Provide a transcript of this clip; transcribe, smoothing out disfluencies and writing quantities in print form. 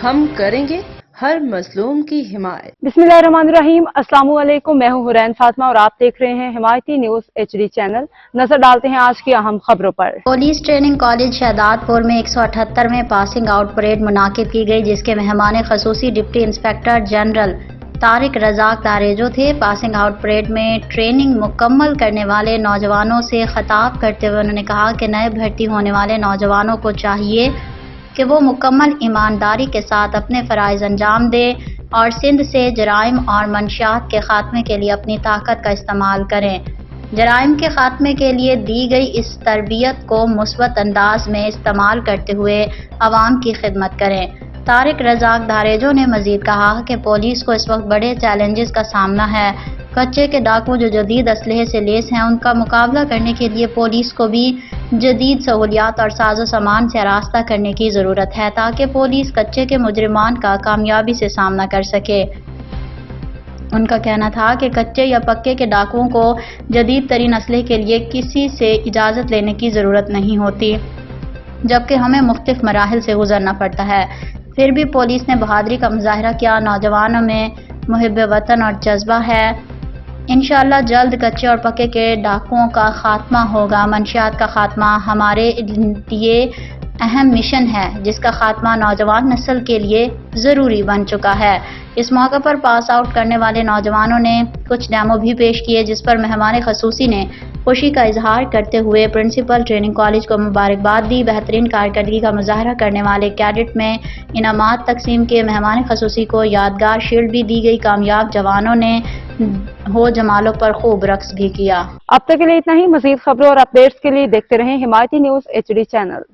ہم کریں گے ہر مظلوم کی حمایت۔ بسمillahirrahmanirrahim، السلام علیکم، میں ہوں حرین فاطمہ اور آپ دیکھ رہے ہیں حمایتی نیوز HD چینل۔ نظر ڈالتے ہیں آج کی اہم خبروں پر۔ پولیس ٹریننگ کالج شہداد پور میں 178 پاسنگ آؤٹ پریڈ منعقد کی گئی، جس کے مہمان خصوصی ڈپٹی انسپکٹر جنرل طارق رزاق داریجو تھے۔ پاسنگ آؤٹ پریڈ میں ٹریننگ مکمل کرنے والے نوجوانوں سے خطاب کرتے ہوئے انہوں نے کہا کہ نئے بھرتی ہونے والے نوجوانوں کو چاہیے کہ وہ مکمل ایمانداری کے ساتھ اپنے فرائض انجام دیں اور سندھ سے جرائم اور منشیات کے خاتمے کے لیے اپنی طاقت کا استعمال کریں۔ جرائم کے خاتمے کے لیے دی گئی اس تربیت کو مثبت انداز میں استعمال کرتے ہوئے عوام کی خدمت کریں۔ طارق رزاق داریجو نے مزید کہا کہ پولیس کو اس وقت بڑے چیلنجز کا سامنا ہے۔ کچے کے ڈاکو جو جدید اسلحے سے لیس ہیں، ان کا مقابلہ کرنے کے لیے پولیس کو بھی جدید سہولیات اور ساز و سامان سے آراستہ کرنے کی ضرورت ہے تاکہ پولیس کچے کے مجرمان کا کامیابی سے سامنا کر سکے۔ ان کا کہنا تھا کہ کچے یا پکے کے ڈاکوؤں کو جدید ترین اسلحے کے لیے کسی سے اجازت لینے کی ضرورت نہیں ہوتی، جبکہ ہمیں مختلف مراحل سے گزرنا پڑتا ہے۔ پھر بھی پولیس نے بہادری کا مظاہرہ کیا، نوجوانوں میں محب وطن اور جذبہ ہے۔ انشاءاللہ جلد کچے اور پکے کے ڈاکوؤں کا خاتمہ ہوگا۔ منشیات کا خاتمہ ہمارے لیے اہم مشن ہے، جس کا خاتمہ نوجوان نسل کے لیے ضروری بن چکا ہے۔ اس موقع پر پاس آؤٹ کرنے والے نوجوانوں نے کچھ ڈیمو بھی پیش کیے، جس پر مہمان خصوصی نے خوشی کا اظہار کرتے ہوئے پرنسپل ٹریننگ کالج کو مبارکباد دی۔ بہترین کارکردگی کا مظاہرہ کرنے والے کیڈٹ میں انعامات تقسیم کیے۔ مہمان خصوصی کو یادگار شیلڈ بھی دی گئی۔ کامیاب جوانوں نے ہو جمالوں پر خوب رقص بھی کیا۔ اب تک کے لیے اتنا ہی۔ مزید خبروں اور اپڈیٹس کے لیے دیکھتے رہیں حمایتی نیوز HD چینل۔